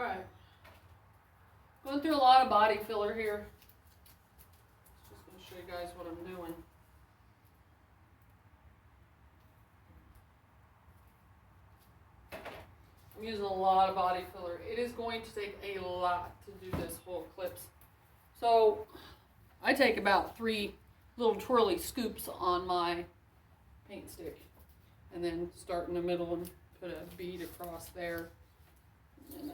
Alright. Going through a lot of body filler here. Just going to show you guys what I'm doing. I'm using a lot of body filler. It is going to take a lot to do this whole eclipse. So I take about 3 little twirly scoops on my paint stick. And then start in the middle and put a bead across there. And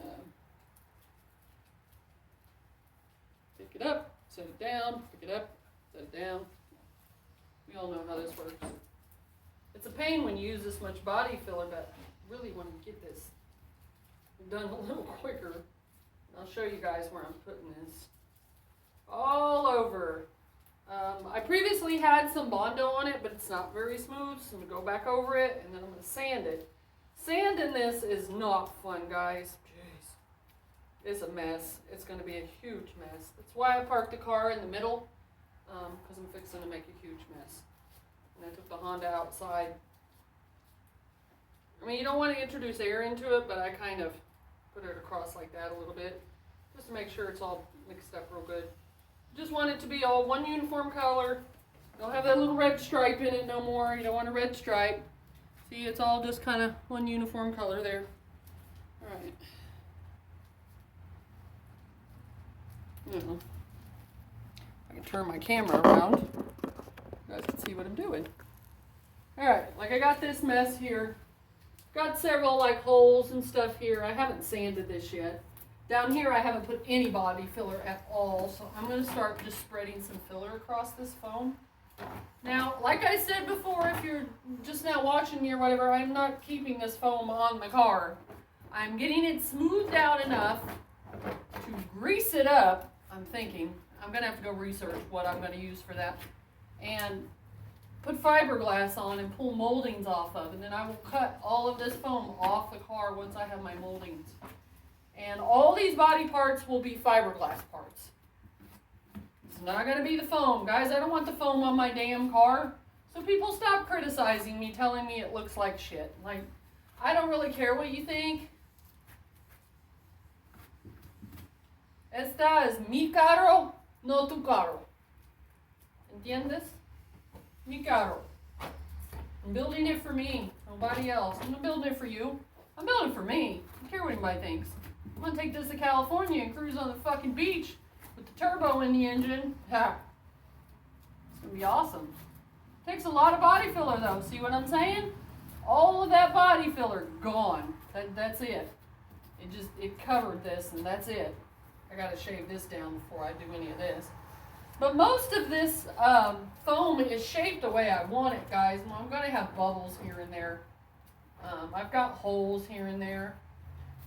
pick it up, set it down, pick it up, set it down. We all know how this works. It's a pain when you use this much body filler, but I really want to get this done a little quicker. I'll show you guys where I'm putting this. All over. I previously had some Bondo on it, but it's not very smooth, so I'm going to go back over it, and then I'm going to sand it. Sanding this is not fun, guys. Jeez. It's a mess. It's going to be a huge mess. That's why I parked the car in the middle, because I'm fixing to make a huge mess. And I took the Honda outside. I mean, you don't want to introduce air into it, but I kind of put it across like that a little bit, just to make sure it's all mixed up real good. Just want it to be all one uniform color. Don't have that little red stripe in it no more. You don't want a red stripe. See, it's all just kind of one uniform color there. All right. Now, I can turn my camera around. You guys can see what I'm doing. All right, like I got this mess here. Got several like holes and stuff here. I haven't sanded this yet. Down here I haven't put any body filler at all, so I'm going to start just spreading some filler across this foam. Now, like I said before, if you're just now watching me or whatever, I'm not keeping this foam on the car. I'm getting it smoothed out enough to grease it up. I'm thinking I'm going to have to go research what I'm going to use for that. And put fiberglass on and pull moldings off of, and then I will cut all of this foam off the car once I have my moldings. And all these body parts will be fiberglass parts. It's not going to be the foam. Guys, I don't want the foam on my damn car. So people stop criticizing me, telling me it looks like shit. Like, I don't really care what you think. Esta es mi carro, no tu carro. ¿Entiendes? Mi carro. I'm building it for me, nobody else. I'm not building it for you. I'm building it for me. I don't care what anybody thinks. I'm gonna take this to California and cruise on the fucking beach with the turbo in the engine. Ha! It's gonna be awesome. Takes a lot of body filler though. See what I'm saying? All of that body filler gone. That's it. It covered this, and that's it. I gotta shave this down before I do any of this. But most of this foam is shaped the way I want it, guys. I'm gonna have bubbles here and there. I've got holes here and there.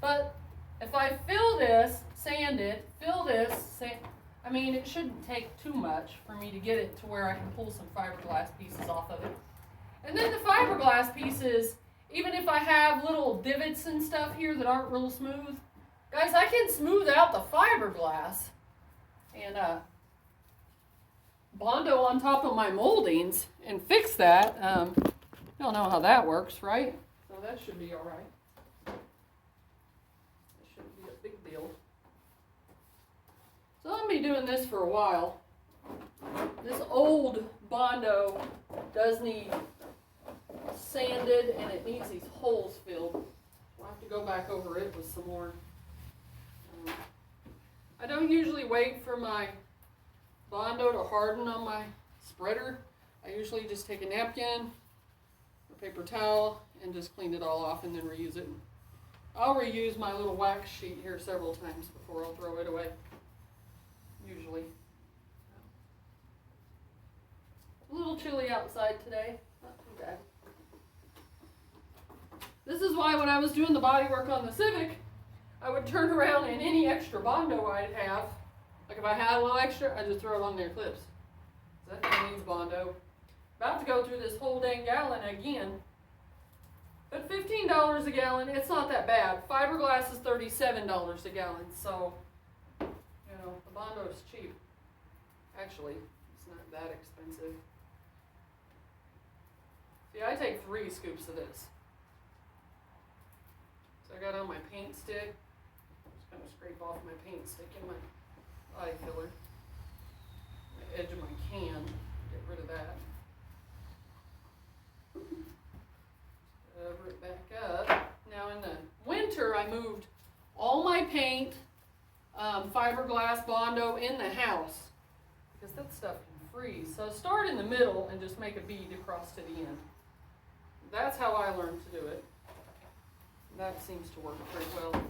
But if I fill this, sand it, fill this, I mean, it shouldn't take too much for me to get it to where I can pull some fiberglass pieces off of it. And then the fiberglass pieces, even if I have little divots and stuff here that aren't real smooth, guys, I can smooth out the fiberglass and Bondo on top of my moldings and fix that. You don't know how that works, right? So that should be all right. So I'm going to be doing this for a while. This old Bondo does need sanded, and it needs these holes filled. I'll have to go back over it with some more. I don't usually wait for my Bondo to harden on my spreader. I usually just take a napkin, a paper towel, and just clean it all off and then reuse it. I'll reuse my little wax sheet here several times before I'll throw it away. Usually. A little chilly outside today. Not too bad. This is why when I was doing the body work on the Civic, I would turn around and any extra Bondo I'd have, like if I had a little extra, I'd just throw it on their clips. That thing needs Bondo. About to go through this whole dang gallon again. But $15 a gallon, it's not that bad. Fiberglass is $37 a gallon, so you know, the Bondo is cheap. Actually, it's not that expensive. See, I take 3 scoops of this. So I got on my paint stick. Just kind of scrape off my paint stick in my eye filler. The edge of my can. Get rid of that. Cover it back up. Now in the winter, I moved all my paint, fiberglass, Bondo in the house because that stuff can freeze. So start in the middle and just make a bead across to the end. That's how I learned to do it. That seems to work pretty well. And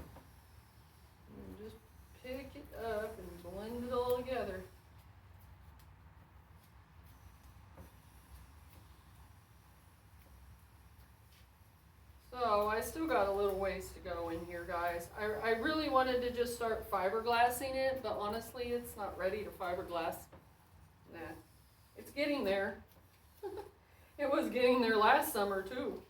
just pick it up and blend it all together. So I still got a little ways to go in here, guys. I really wanted to just start fiberglassing it, but honestly, it's not ready to fiberglass. Nah, it's getting there. It was getting there last summer too.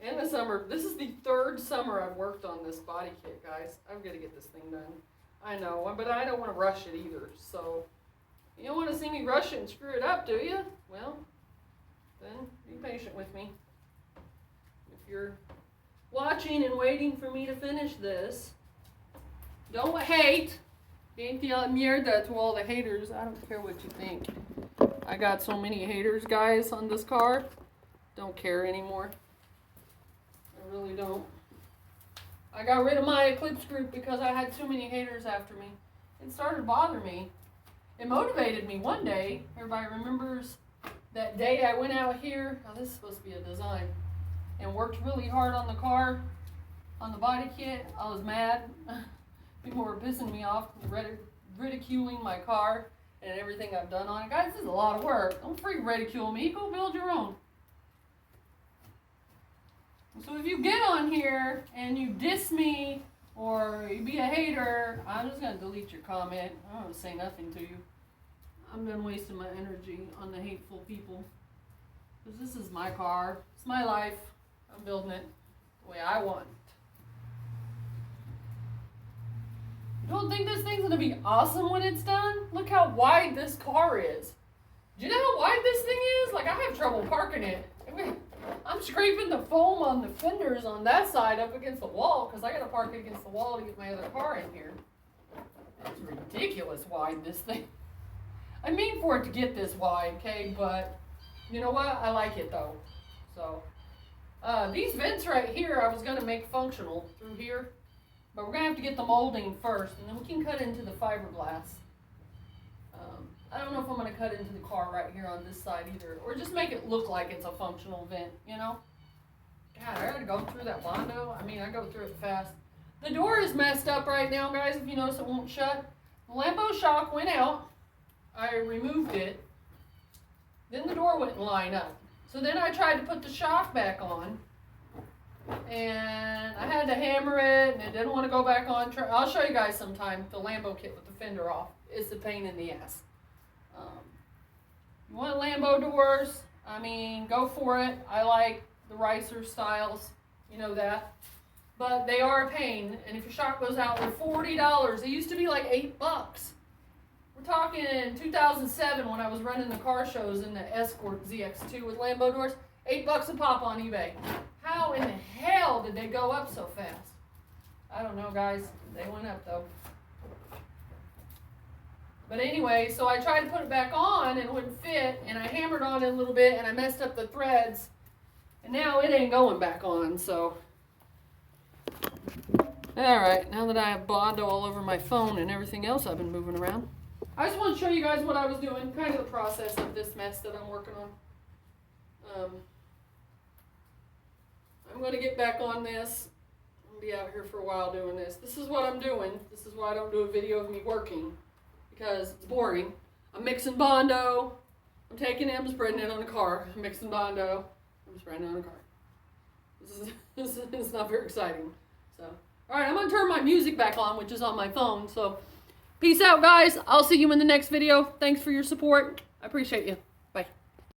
In the summer, this is the third summer I've worked on this body kit, guys. I'm gonna get this thing done. I know, but I don't want to rush it either. So you don't want to see me rush it and screw it up, do you? Well, then be patient with me. If you're watching and waiting for me to finish this, don't hate. Ain't the mierda to all the haters. I don't care what you think. I got so many haters, guys, on this car. Don't care anymore. I really don't. I got rid of my Eclipse group because I had too many haters after me. It started to bother me. It motivated me one day. Everybody remembers that day I went out here. Now, this is supposed to be a design. And worked really hard on the car, on the body kit. I was mad. People were pissing me off, ridiculing my car and everything I've done on it. Guys, this is a lot of work. Don't freaking ridicule me. Go build your own. So if you get on here and you diss me or you be a hater, I'm just going to delete your comment. I don't want to say nothing to you. I'm done wasting my energy on the hateful people. Because this is my car. It's my life. I'm building it the way I want. You don't think this thing's going to be awesome when it's done? Look how wide this car is. Do you know how wide this thing is? Like, I have trouble parking it. I'm scraping the foam on the fenders on that side up against the wall because I got to park it against the wall to get my other car in here. It's ridiculous wide, this thing. I mean for it to get this wide, okay? But you know what? I like it, though. So, these vents right here, I was going to make functional through here. But we're going to have to get the molding first, and then we can cut into the fiberglass. I don't know if I'm going to cut into the car right here on this side either, or just make it look like it's a functional vent, you know? God, I gotta go through that Bondo. I mean, I go through it fast. The door is messed up right now, guys, if you notice it won't shut. The Lambo shock went out. I removed it. Then the door wouldn't line up. So then I tried to put the shock back on. And I had to hammer it, and it didn't want to go back on. I'll show you guys sometime the Lambo kit with the fender off. It's a pain in the ass. You want Lambo doors? I mean, go for it. I like the Ricer styles. You know that. But they are a pain. And if your shock goes out, they're $40. They used to be like $8. We're talking in 2007 when I was running the car shows in the Escort ZX2 with Lambo doors. $8 a pop on eBay. How in the hell did they go up so fast? I don't know, guys. They went up, though. But anyway, so I tried to put it back on and it wouldn't fit, and I hammered on it a little bit, and I messed up the threads, and now it ain't going back on, so. Alright, now that I have Bondo all over my phone and everything else I've been moving around, I just want to show you guys what I was doing, kind of the process of this mess that I'm working on. I'm going to get back on this. I'm going to be out here for a while doing this. This is what I'm doing. This is why I don't do a video of me working. Because it's boring. I'm mixing Bondo. I'm taking it, I'm spreading it on the car. I'm mixing Bondo. I'm spreading it on the car. This is not very exciting. So, alright, I'm going to turn my music back on, which is on my phone. So, peace out, guys. I'll see you in the next video. Thanks for your support. I appreciate you.